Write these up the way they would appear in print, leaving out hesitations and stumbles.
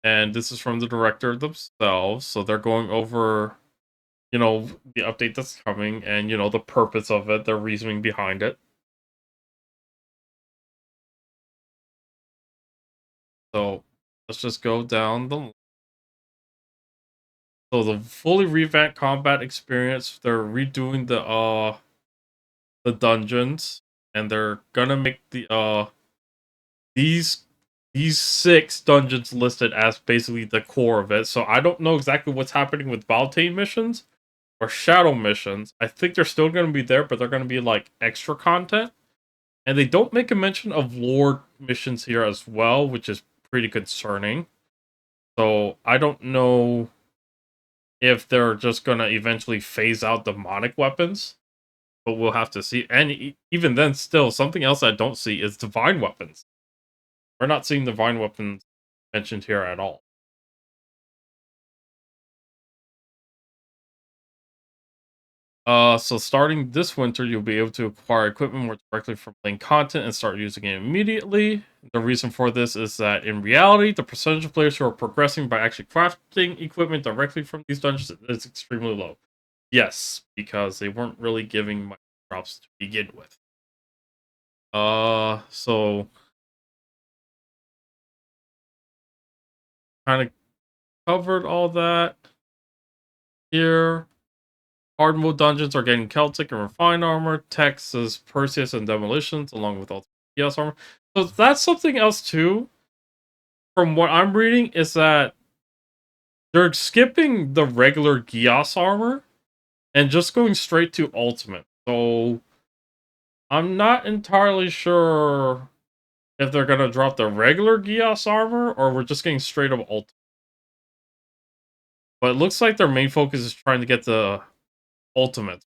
And this is from the director themselves, so they're going over, the update that's coming and, the purpose of it, their reasoning behind it. So let's just go down the. So the fully revamped combat experience, they're redoing the dungeons, and they're gonna make these these 6 dungeons listed as basically the core of it. So I don't know exactly what's happening with Valtane missions or Shadow missions. I think they're still gonna be there, but they're gonna be like extra content. And they don't make a mention of lore missions here as well, which is pretty concerning. So I don't know if they're just gonna eventually phase out demonic weapons, but we'll have to see. And even then, still, something else I don't see is divine weapons. We're not seeing divine weapons mentioned here at all. So starting this winter, you'll be able to acquire equipment more directly from playing content and start using it immediately. The reason for this is that in reality, the percentage of players who are progressing by actually crafting equipment directly from these dungeons is extremely low. Yes, because they weren't really giving much drops to begin with. So kind of covered all that here. Hard mode dungeons are getting Celtic and refined armor. Text is Perseus and demolitions, along with ultimate chaos armor. So that's something else too. From what I'm reading, is that they're skipping the regular Gios armor and just going straight to ultimate. So I'm not entirely sure if they're gonna drop the regular Gios armor or we're just getting straight up ultimate. But it looks like their main focus is trying to get the ultimate.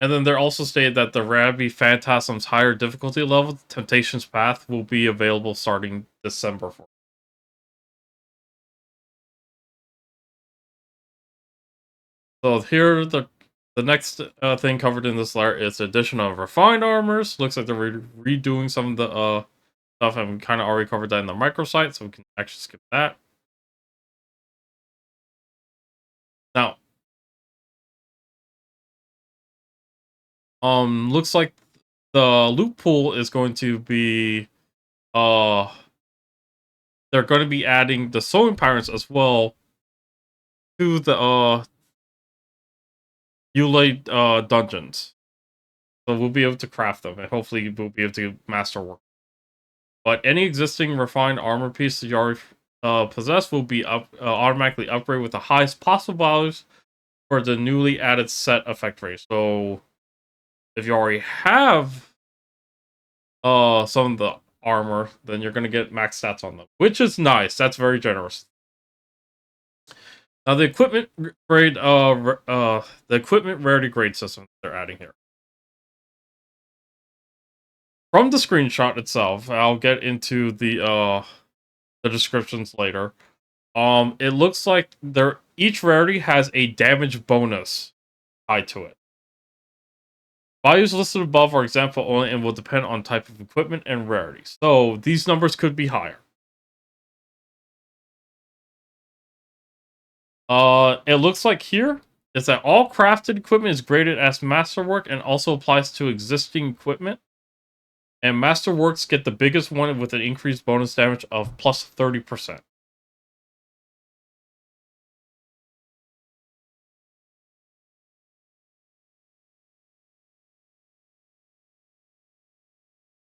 And then they're also stated that the Rabbi Phantasm's higher difficulty level, Temptation's Path, will be available starting December 4th. So here, the next thing covered in this letter is the addition of refined armors. Looks like they're redoing some of the stuff, and we kind of already covered that in the microsite, so we can actually skip that. Now, looks like the loot pool is going to be uh they're going to be adding the sewing patterns as well to the Ulay dungeons. So we'll be able to craft them, and hopefully we'll be able to master work. But any existing refined armor piece that you already possess will be automatically upgraded with the highest possible values for the newly added set effect rate. So if you already have some of the armor, then you're gonna get max stats on them, which is nice. That's very generous. Now the equipment grade, the equipment rarity grade system they're adding here. From the screenshot itself, I'll get into the descriptions later. It looks like each rarity has a damage bonus tied to it. Values listed above are example only and will depend on type of equipment and rarity. So these numbers could be higher. It looks like here is that all crafted equipment is graded as masterwork and also applies to existing equipment. And masterworks get the biggest one with an increased bonus damage of plus 30%.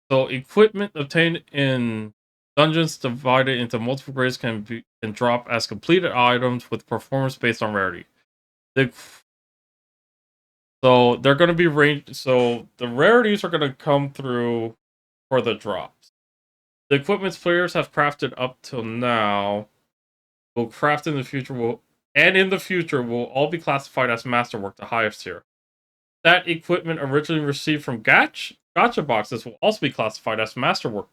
So equipment obtained in dungeons divided into multiple grades can drop as completed items with performance based on rarity. The, so they're going to be ranged. So the rarities are going to come through for the drops. The equipments players have crafted up till now will craft in the future will all be classified as masterwork, the highest tier. That equipment originally received from gacha boxes will also be classified as masterwork.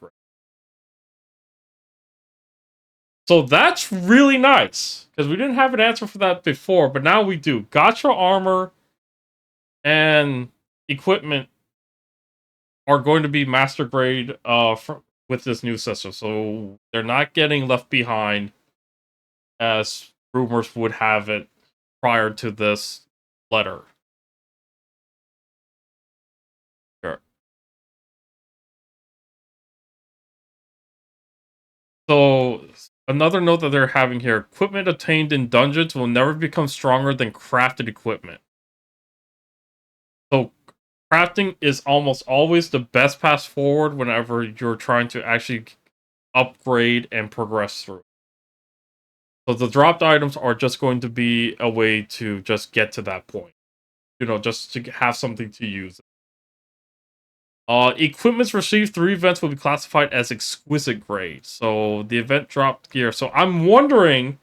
So that's really nice because we didn't have an answer for that before, but now we do. Gacha armor and equipment are going to be master grade with this new system. So they're not getting left behind as rumors would have it prior to this letter. Sure. So another note that they're having here, equipment obtained in dungeons will never become stronger than crafted equipment. So crafting is almost always the best path forward whenever you're trying to actually upgrade and progress through. So the dropped items are just going to be a way to just get to that point. Just to have something to use. Equipments received through events will be classified as exquisite grade. So the event dropped gear. So I'm wondering,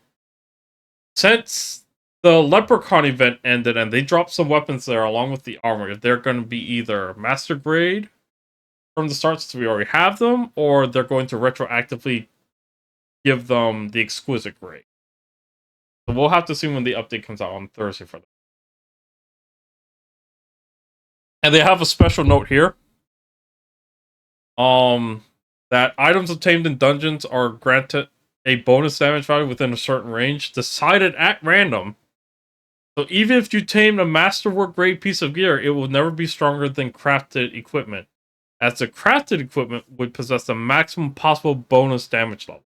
since the Leprechaun event ended and they dropped some weapons there along with the armor, if they're going to be either master grade from the start since we already have them, or they're going to retroactively give them the exquisite grade. So we'll have to see when the update comes out on Thursday for that. And they have a special note here. That items obtained in dungeons are granted a bonus damage value within a certain range, decided at random. So even if you tame a masterwork grade piece of gear, it will never be stronger than crafted equipment, as the crafted equipment would possess the maximum possible bonus damage level.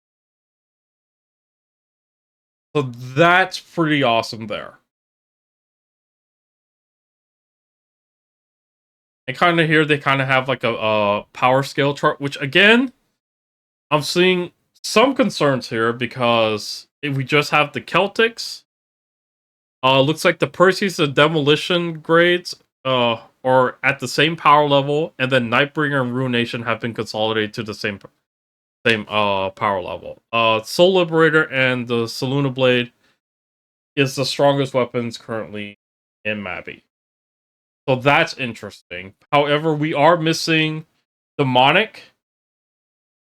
So that's pretty awesome there. And kind of here, they kind of have like a power scale chart, which again, I'm seeing some concerns here because if we just have the Celtics, looks like the Perseus and Demolition grades are at the same power level, and then Nightbringer and Ruination have been consolidated to the same power level. Soul Liberator and the Saluna Blade is the strongest weapons currently in Mabby. So that's interesting. However, we are missing demonic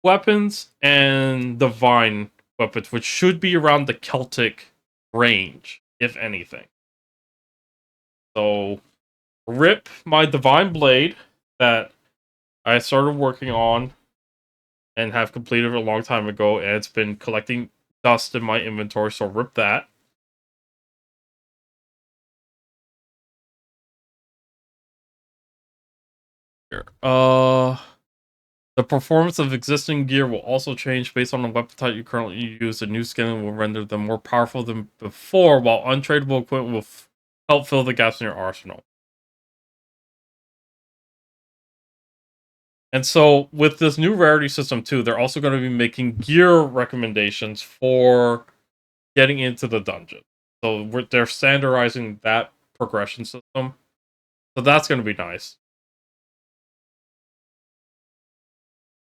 weapons and divine weapons, which should be around the Celtic range, if anything. So, rip my divine blade that I started working on and have completed a long time ago, and it's been collecting dust in my inventory, so rip that. Here. The performance of existing gear will also change based on the weapon type you currently use. The new skin will render them more powerful than before, while untradeable equipment will help fill the gaps in your arsenal. And so, with this new rarity system too, they're also going to be making gear recommendations for getting into the dungeon. So they're standardizing that progression system. So that's going to be nice.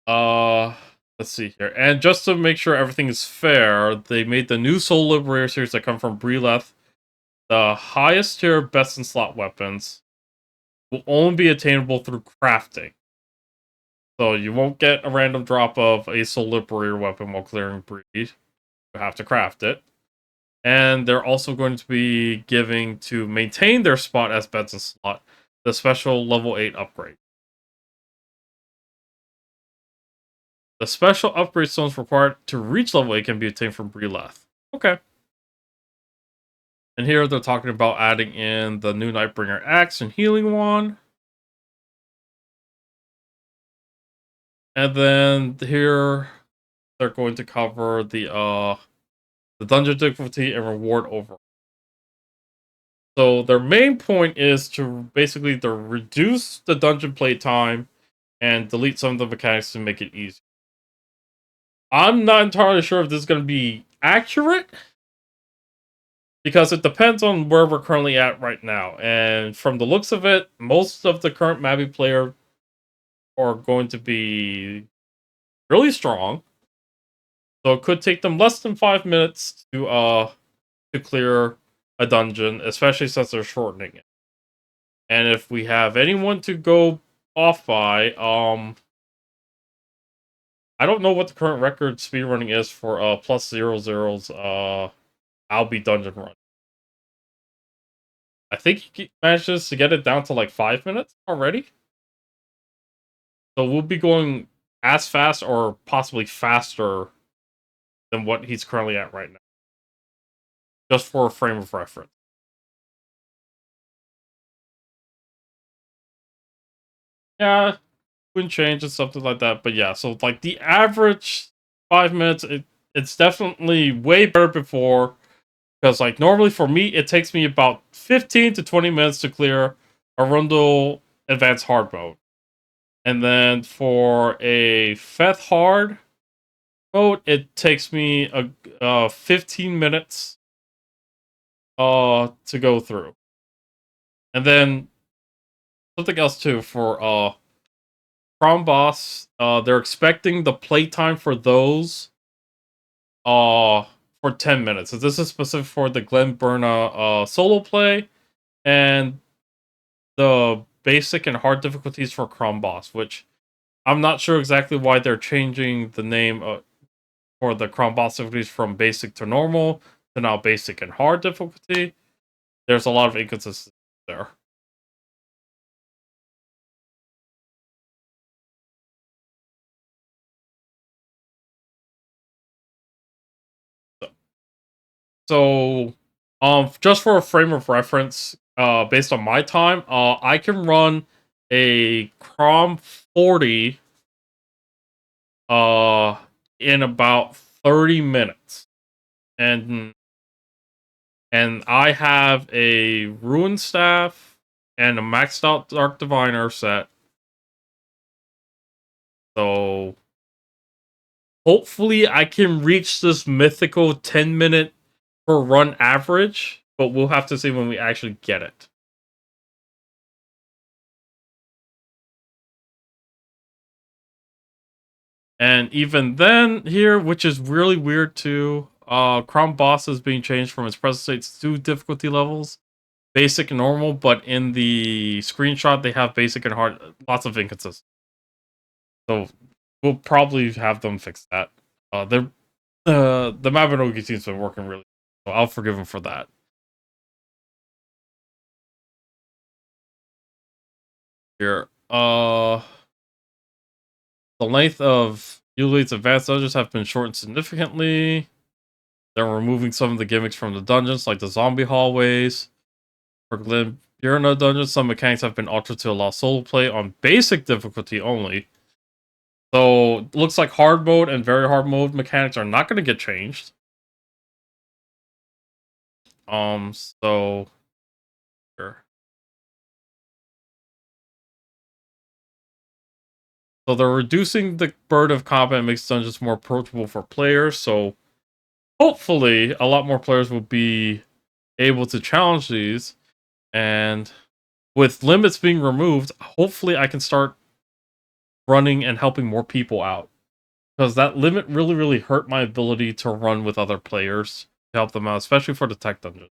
Uh, let's see here. And just to make sure everything is fair, they made the new Soul Liberator series that come from Breleth. The highest tier best in slot weapons will only be attainable through crafting. So you won't get a random drop of a Soul Liberator weapon while clearing Breed. You have to craft it. And they're also going to be giving, to maintain their spot as best in slot, the special level 8 upgrade. The special upgrade stones required to reach level 8 can be obtained from Breleth. Okay. And here they're talking about adding in the new Nightbringer Axe and Healing Wand. And then here they're going to cover the dungeon difficulty and reward overall. So their main point is to basically reduce the dungeon playtime and delete some of the mechanics to make it easier. I'm not entirely sure if this is going to be accurate, because it depends on where we're currently at right now. And from the looks of it, most of the current Mabby player are going to be really strong. So it could take them less than 5 minutes to clear a dungeon, especially since they're shortening it. And if we have anyone to go off by, I don't know what the current record speedrunning is for plus 00's Albie dungeon run. I think he manages to get it down to like 5 minutes already. So we'll be going as fast or possibly faster than what he's currently at right now. Just for a frame of reference. Yeah, wouldn't change and something like that. But yeah, so like the average 5 minutes, it's definitely way better before. Because like normally for me, it takes me about 15 to 20 minutes to clear Arundel Advanced Hard mode. And then for a Feth Hard mode, it takes me 15 minutes to go through. And then something else too for Prom Boss, they're expecting the playtime for those for 10 minutes. So this is specific for the Glen Burna solo play and the basic and hard difficulties for Crom Boss, which I'm not sure exactly why they're changing the name for the Crom Boss difficulties from basic to normal to now basic and hard difficulty. There's a lot of inconsistency there. So, just for a frame of reference, based on my time, I can run a Crom 40 uh in about 30 minutes. And I have a Ruin Staff and a maxed out Dark Diviner set. So hopefully I can reach this mythical 10-minute per run average, but we'll have to see when we actually get it. And even then, here, which is really weird too, Crown Boss is being changed from its present state to difficulty levels, basic and normal, but in the screenshot they have basic and hard, lots of inconsistencies. So we'll probably have them fix that. They're the Mabinogi team's been working really, so I'll forgive them for that. Here, the length of Yuli's advanced dungeons have been shortened significantly. They're removing some of the gimmicks from the dungeons, like the zombie hallways. For Glen Burna dungeons, some mechanics have been altered to allow solo play on basic difficulty only. So, looks like hard mode and very hard mode mechanics are not going to get changed. So... Sure. So they're reducing the burden of combat and makes dungeons more approachable for players, so hopefully a lot more players will be able to challenge these, and with limits being removed, hopefully I can start running and helping more people out. Because that limit really hurt my ability to run with other players to help them out, especially for the tech dungeon.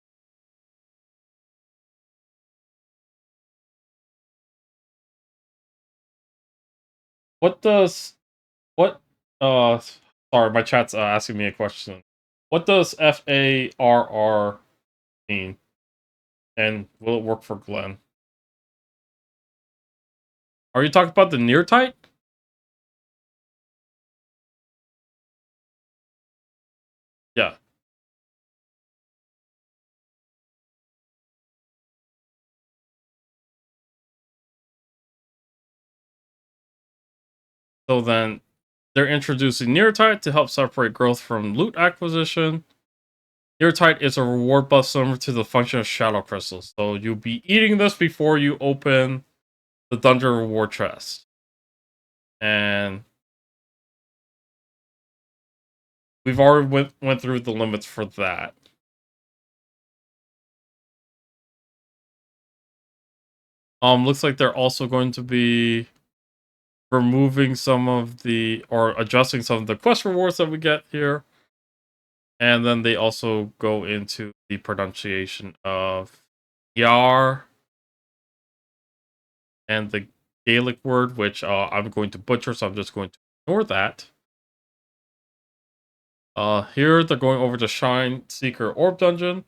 What does what sorry, my chat's asking me a question. What does FARR mean? And will it work for Glenn? Are you talking about the near tight? Yeah. So then they're introducing near tight to help separate growth from loot acquisition. Near tight is a reward buff similar to the function of shadow crystals. So you'll be eating this before you open the dungeon reward chest. And we've already went through the limits for that. Looks like they're also going to be removing some of the, or adjusting some of the quest rewards that we get here. And then they also go into the pronunciation of Yar and the Gaelic word, which I'm going to butcher, so I'm just going to ignore that. Here they're going over to Shine Seeker Orb Dungeon.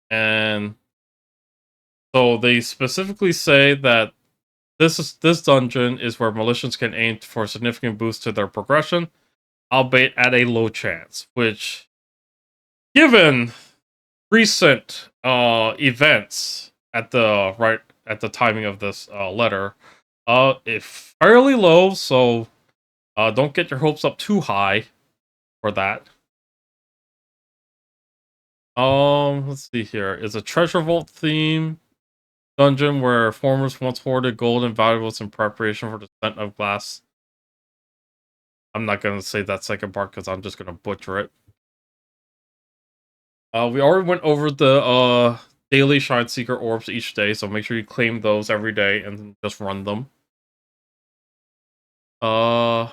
And so they specifically say that this dungeon is where militias can aim for a significant boost to their progression, albeit at a low chance. Which, given recent events at the timing of this letter, it's fairly low. So don't get your hopes up too high for that. Let's see here. Is a treasure vault theme dungeon where farmers once hoarded gold and valuables in preparation for the descent of glass. I'm not gonna say that second part because I'm just gonna butcher it. We already went over the daily shine seeker orbs each day, so make sure you claim those every day and just run them. Uh,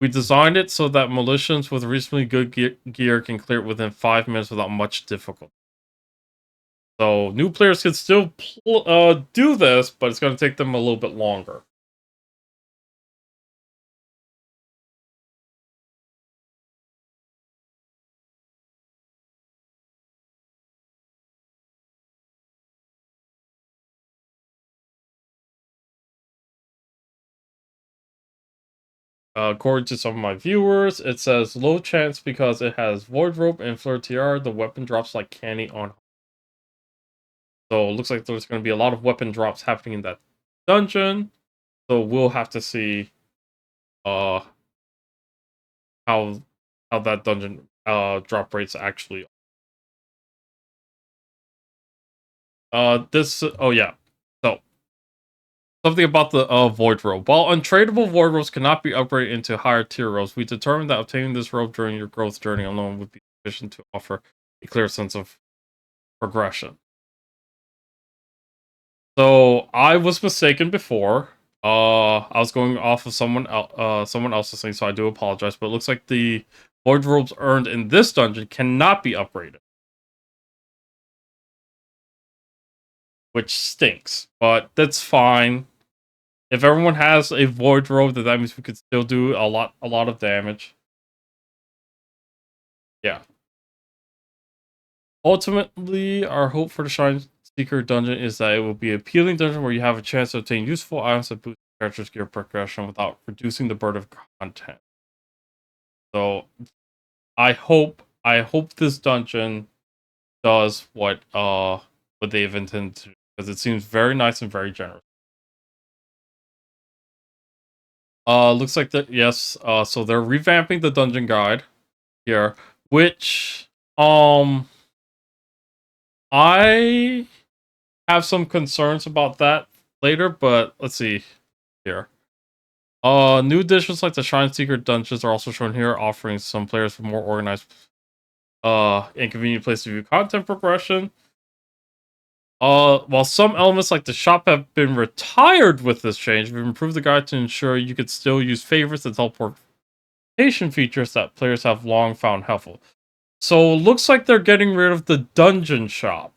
we designed it so that militias with reasonably good gear can clear it within 5 minutes without much difficulty. So new players can still do this, but it's going to take them a little bit longer. According to some of my viewers, it says low chance because it has Void Rope and Flirtier. The weapon drops like candy on. So it looks like there's going to be a lot of weapon drops happening in that dungeon. So we'll have to see uh how that dungeon drop rates actually. This oh yeah. So something about the Void Robe. While untradeable Void Robes cannot be upgraded into higher tier robes, we determined that obtaining this robe during your growth journey alone would be sufficient to offer a clear sense of progression. So I was mistaken before. I was going off of someone else's thing, so I do apologize. But it looks like the Void Robes earned in this dungeon cannot be upgraded, which stinks. But that's fine. If everyone has a Void Robe, then that means we could still do a lot of damage. Yeah. Ultimately, our hope for the Shrine Seeker dungeon is that it will be an appealing dungeon where you have a chance to obtain useful items that boost the character's gear progression without reducing the burden of content. So I hope this dungeon does what they've intended to, because it seems very nice and very generous. Looks like that, yes, so they're revamping the dungeon guide here, which I have some concerns about that later, but let's see here. New additions like the Shrine Seeker dungeons are also shown here, offering some players with more organized, and convenient place to view content progression. While some elements like the shop have been retired with this change, we've improved the guide to ensure you could still use favorites and teleportation features that players have long found helpful. So, looks like they're getting rid of the dungeon shop.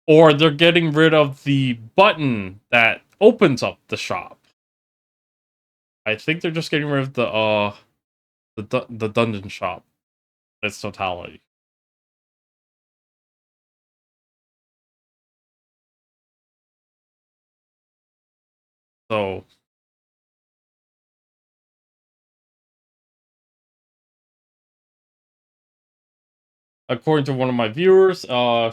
Or they're getting rid of the button that opens up the shop. I think they're just getting rid of the dungeon shop in its totality. So according to one of my viewers,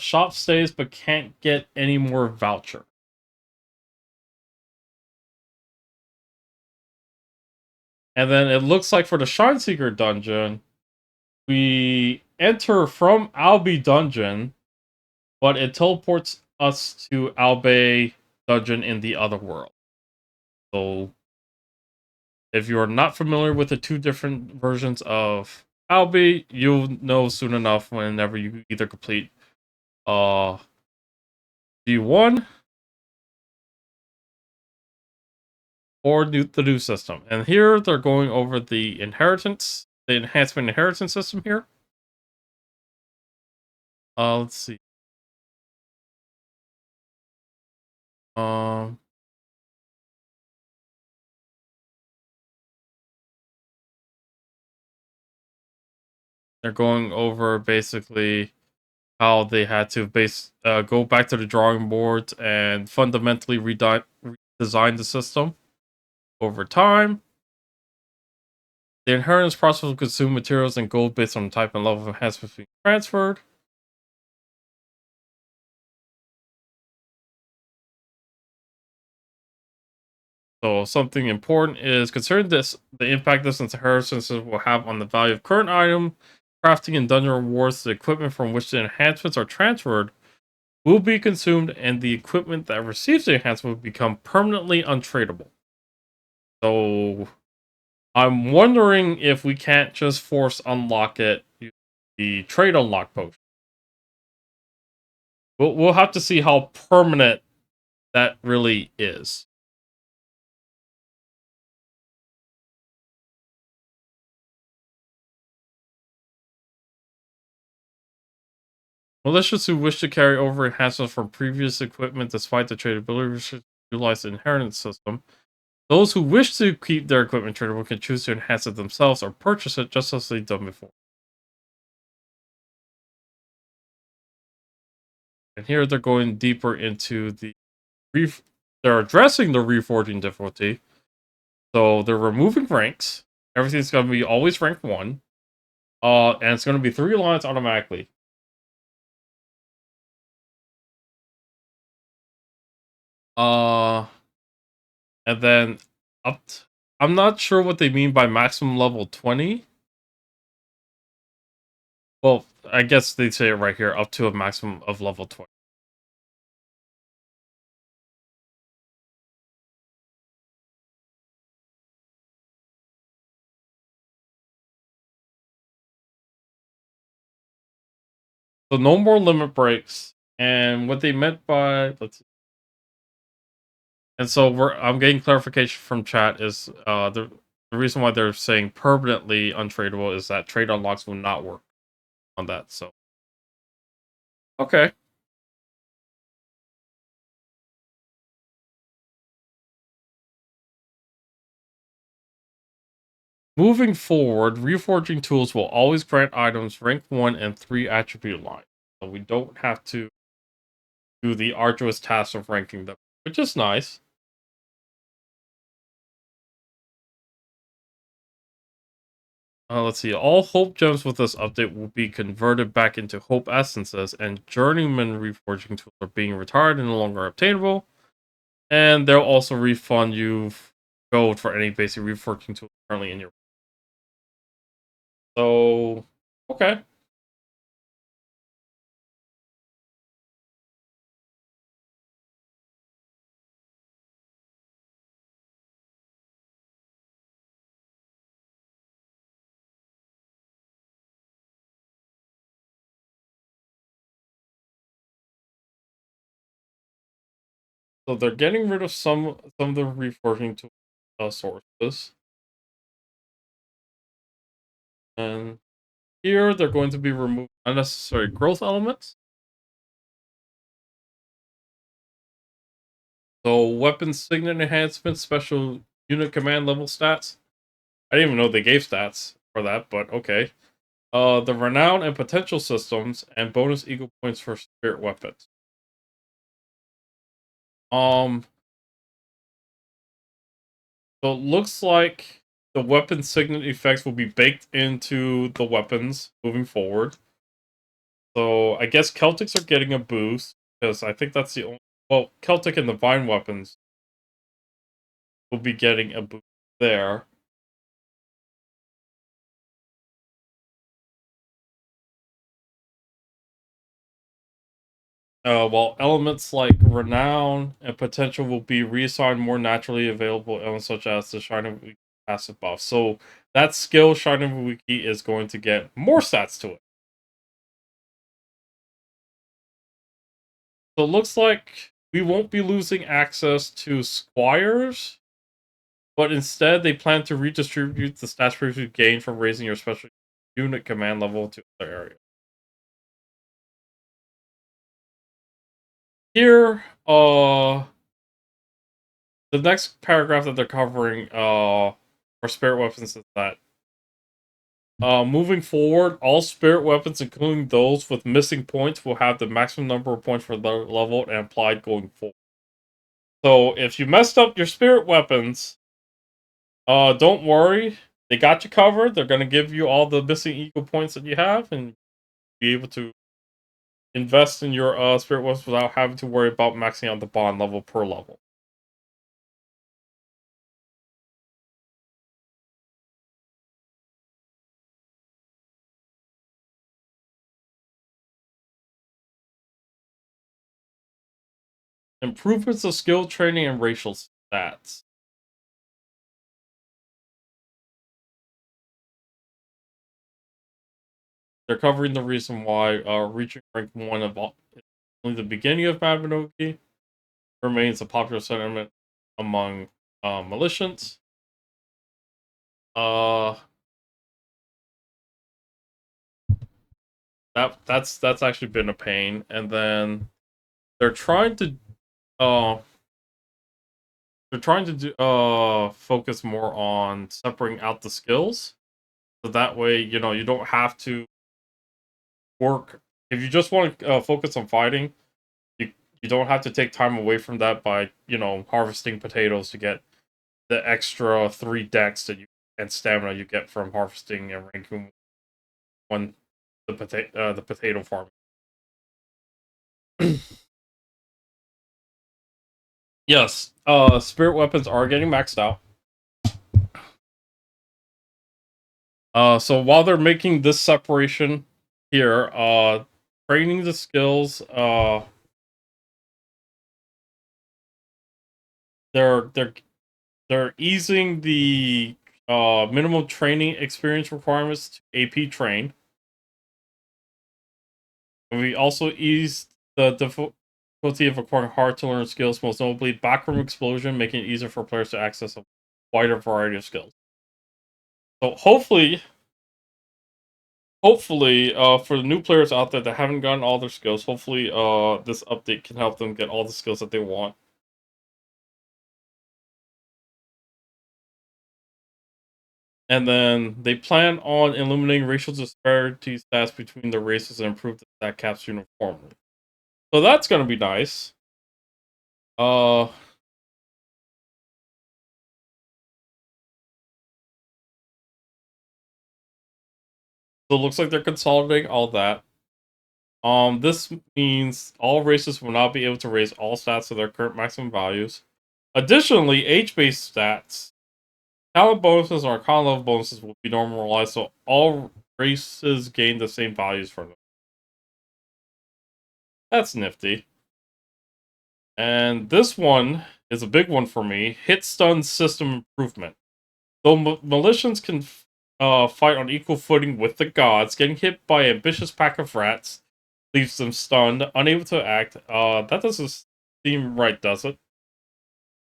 shop stays but can't get any more voucher. And then it looks like for the Shine Seeker dungeon, we enter from Albi dungeon, but it teleports us to Albe dungeon in the other world. So if you're not familiar with the two different versions of Albi, you'll know soon enough whenever you either complete uh G1 or the new system. And here they're going over the enhancement inheritance system here. Let's see. Um, They're going over basically how they had to go back to the drawing boards and fundamentally redesign the system over time. The inheritance process will consume materials and gold based on the type and level of enhancements being transferred. So something important is considering the impact this inheritance will have on the value of current item, crafting and dungeon rewards, the equipment from which the enhancements are transferred will be consumed, and the equipment that receives the enhancement will become permanently untradeable. So I'm wondering if we can't just force unlock it using the trade unlock potion. We'll have to see how permanent that really is. Malicious who wish to carry over enhancements from previous equipment despite the tradability restrictions utilize the inheritance system. Those who wish to keep their equipment tradable can choose to enhance it themselves or purchase it just as they've done before. And here they're going deeper into they're addressing the reforging difficulty. So they're removing ranks. Everything's going to be always rank 1. And it's going to be 3 lines automatically. Uh, and then I'm not sure what they mean by maximum level 20. Well, I guess they say it right here, up to a maximum of level 20. So no more limit breaks. And what they meant by let's see. And so I'm getting clarification from chat is the reason why they're saying permanently untradeable is that trade unlocks will not work on that. So okay. Moving forward, reforging tools will always grant items rank 1 and 3 attribute line. So we don't have to do the arduous task of ranking them, which is nice. Let's see. All Hope gems with this update will be converted back into Hope essences, and Journeyman reforging tools are being retired and no longer obtainable. And they'll also refund you gold for any basic reforging tool currently in your. So, okay. So they're getting rid of some of the reforging tool sources, and here they're going to be removing unnecessary growth elements. So weapon signet enhancements, special unit command level stats. I didn't even know they gave stats for that, but okay. The renown and potential systems, and bonus eagle points for spirit weapons. Um, so it looks like the weapon signet effects will be baked into the weapons moving forward. So I guess Celtics are getting a boost because I think that's the only. Well, Celtic and the Vine weapons will be getting a boost there. While elements like renown and potential will be reassigned more naturally available elements such as the Shining Wiki passive buff. So that skill Shining Wiki is going to get more stats to it. So it looks like we won't be losing access to squires, but instead they plan to redistribute the stats previously gained from raising your special unit command level to other areas. Here, the next paragraph that they're covering for spirit weapons is that Moving forward, all spirit weapons, including those with missing points, will have the maximum number of points for the level and applied going forward. So if you messed up your spirit weapons, don't worry. They got you covered. They're gonna give you all the missing equal points that you have and be able to invest in your spirit weapons without having to worry about maxing out the bond level per level. Improvements of skill training and racial stats. They're covering the reason why reaching rank 1 of all, only the beginning of Mabinogi remains a popular sentiment among militiants. Uh, that's actually been a pain. And then they're trying to uh do focus more on separating out the skills, so that way you don't have to work. If you just want to focus on fighting, you don't have to take time away from that by harvesting potatoes to get the extra 3 decks that you and stamina you get from harvesting and ranking 1 the potato farm. Yes, spirit weapons are getting maxed out. So while they're making this separation here, training the skills, they're they're easing the minimum training experience requirements to AP train. And we also eased the difficulty of acquiring hard to learn skills, most notably backroom explosion, making it easier for players to access a wider variety of skills. So hopefully, for the new players out there that haven't gotten all their skills, hopefully, this update can help them get all the skills that they want. And then they plan on eliminating racial disparity stats between the races and improve the stat caps uniformly. So that's gonna be nice. Uh, so it looks like they're consolidating all that. This means all races will not be able to raise all stats to their current maximum values. Additionally, age-based stats, talent bonuses, and arcana level bonuses will be normalized, so all races gain the same values for them. That's nifty. And this one is a big one for me. Hit stun system improvement. Though militians can fight on equal footing with the gods, getting hit by an ambitious pack of rats leaves them stunned, unable to act. That doesn't seem right, does it?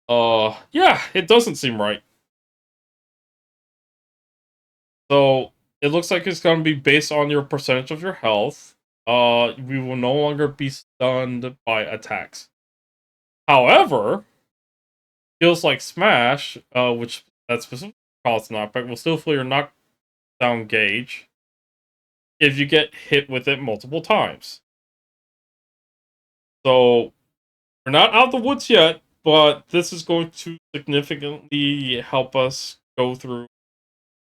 Yeah, it doesn't seem right. So it looks like it's going to be based on your percentage of your health. We will no longer be stunned by attacks. However, skills like Smash, which that specifically calls knockback, will still fill your knockdown gauge if you get hit with it multiple times. So we're not out of the woods yet, but this is going to significantly help us go through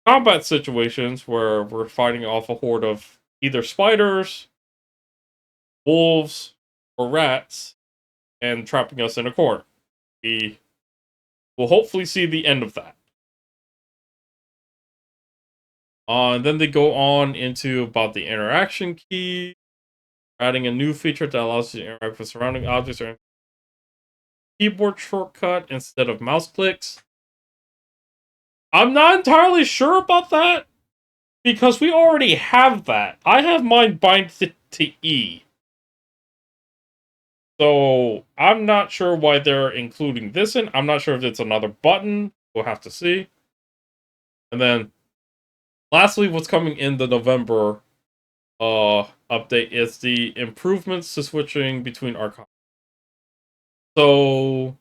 combat situations where we're fighting off a horde of either spiders, wolves, or rats and trapping us in a corner. We will hopefully see the end of that. And then they go on into about the interaction key, adding a new feature that allows you to interact with surrounding objects or keyboard shortcut instead of mouse clicks. I'm not entirely sure about that because we already have that. I have mine bind to E. So I'm not sure why they're including this in. I'm not sure if it's another button. We'll have to see. And then lastly, what's coming in the November update is the improvements to switching between arcana. So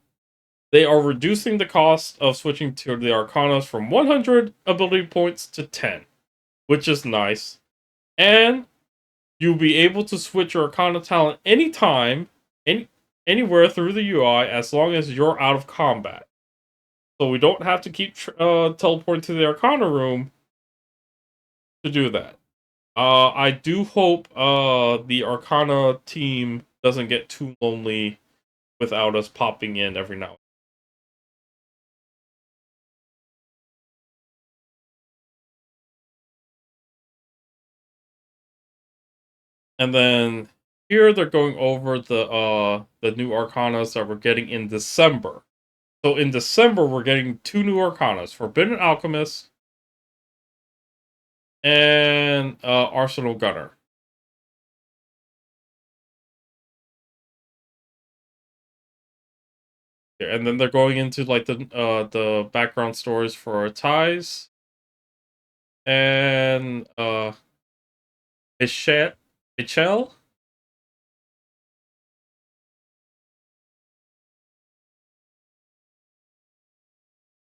they are reducing the cost of switching to the arcanas from 100 ability points to 10. which is nice. And you'll be able to switch your Arcana talent anytime, anywhere through the UI, as long as you're out of combat. So we don't have to keep teleporting to the Arcana room to do that. I do hope the Arcana team doesn't get too lonely without us popping in every now and then. And then here they're going over the new Arcanas that we're getting in December. So in December we're getting two new Arcanas: Forbidden Alchemist and Arsenal Gunner. And then they're going into like the background stories for Ties and Michelle.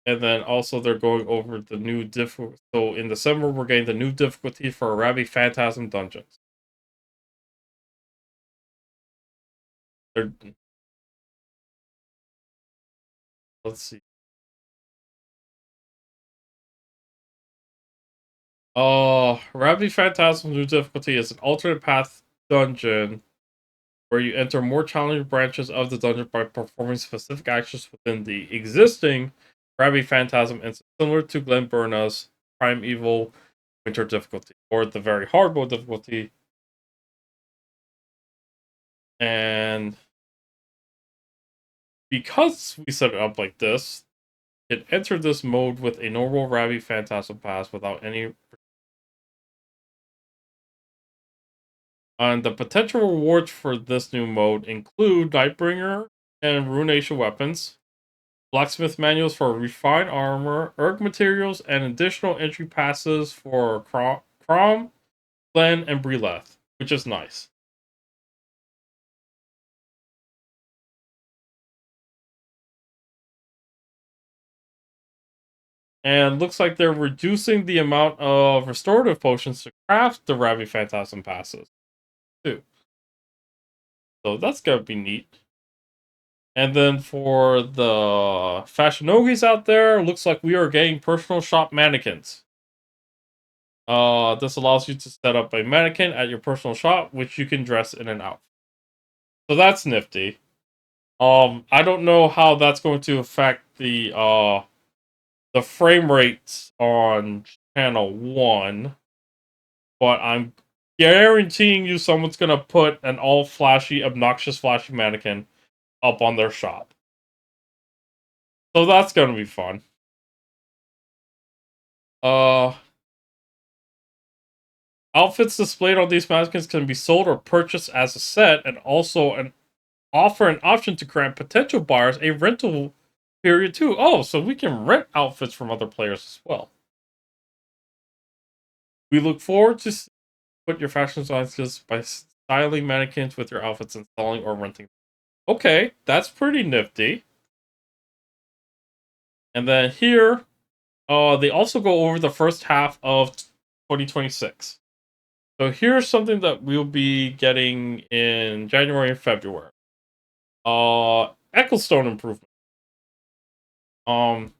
And then also they're going over the new difficulty. So in December we're getting the new difficulty for Arabi Phantasm Dungeons. They're, let's see. Arabi Phantasm new difficulty is an alternate path dungeon where you enter more challenging branches of the dungeon by performing specific actions within the existing Arabi Phantasm, and similar to Glenburna's Primeval Winter difficulty, or the very hard mode difficulty. And because we set it up like this, it entered this mode with a normal Arabi Phantasm pass without any. And the potential rewards for this new mode include Nightbringer and Ruination weapons, blacksmith manuals for refined armor, erg materials, and additional entry passes for Crom, Glen, and Breleth, which is nice. And looks like they're reducing the amount of restorative potions to craft the Ravi Phantasm passes, too. So that's gonna be neat. And then for the fashionogis out there, looks like we are getting personal shop mannequins. This allows you to set up a mannequin at your personal shop, which you can dress in and out. So that's nifty. I don't know how that's going to affect the frame rates on channel 1, but I'm guaranteeing you someone's gonna put an all flashy, obnoxious flashy mannequin up on their shop. So that's gonna be fun. Uh Outfits displayed on these mannequins can be sold or purchased as a set, and also offer an option to grant potential buyers a rental period too. Oh, so we can rent outfits from other players as well. We look forward to put your fashion designs by styling mannequins with your outfits and selling or renting. Okay, that's pretty nifty. And then here, they also go over the first half of 2026. So here's something that we'll be getting in January and February. Ecclestone improvement. Um,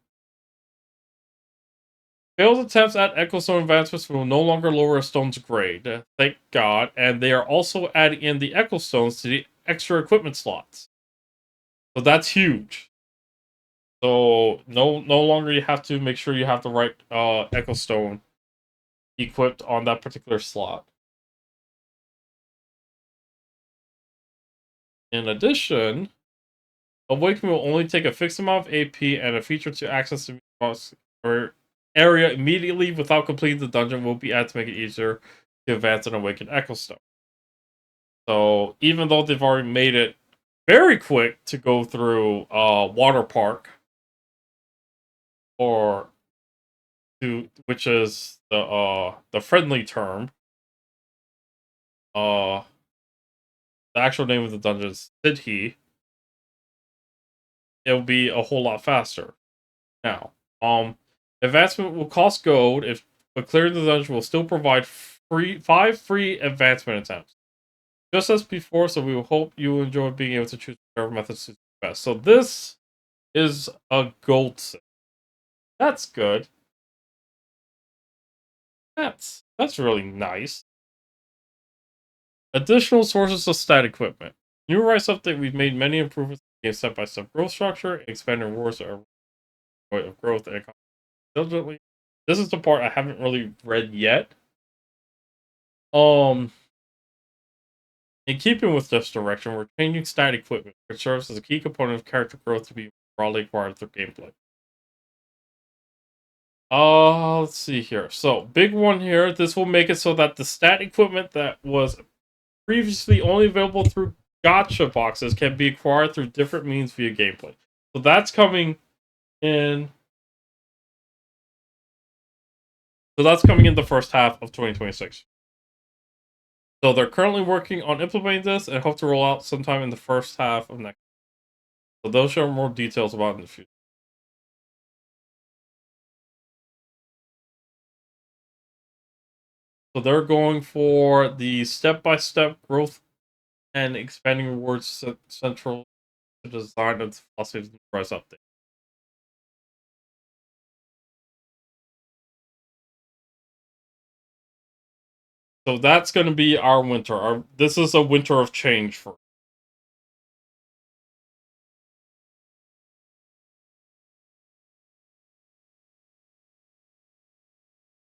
Failed attempts at Ecclestone advancements will no longer lower a stone's grade. Thank God. And they are also adding in the Ecclestones to the extra equipment slots. So that's huge. So no longer you have to make sure you have the right Ecclestone equipped on that particular slot. In addition, Awakening will only take a fixed amount of AP, and a feature to access the or area immediately without completing the dungeon will be added to make it easier to advance and awaken Ecclestone. So even though they've already made it very quick to go through Water Park, or which is the friendly term, uh the actual name of the dungeon is Sidhe, it'll be a whole lot faster. Now, advancement will cost gold, if but clearing the dungeon will still provide 5 free advancement attempts. Just as before, so we will hope you will enjoy being able to choose whatever method suits you best. So this is a gold set. That's good. That's really nice. Additional sources of stat equipment. New Rise update, we've made many improvements to the game's step-by-step growth structure, expanding rewards of growth and diligently. This is the part I haven't really read yet. Um, in keeping with this direction, we're changing stat equipment, which serves as a key component of character growth to be broadly acquired through gameplay. Let's see here. So, big one here. This will make it so that the stat equipment that was previously only available through gacha boxes can be acquired through different means via gameplay. So that's coming in. So that's coming in the first half of 2026. So they're currently working on implementing this and hope to roll out sometime in the first half of next. So they'll share more details about it in the future. So they're going for the step-by-step growth and expanding rewards central to design and philosophy of the Rise update. So that's going to be our winter. This is a winter of change for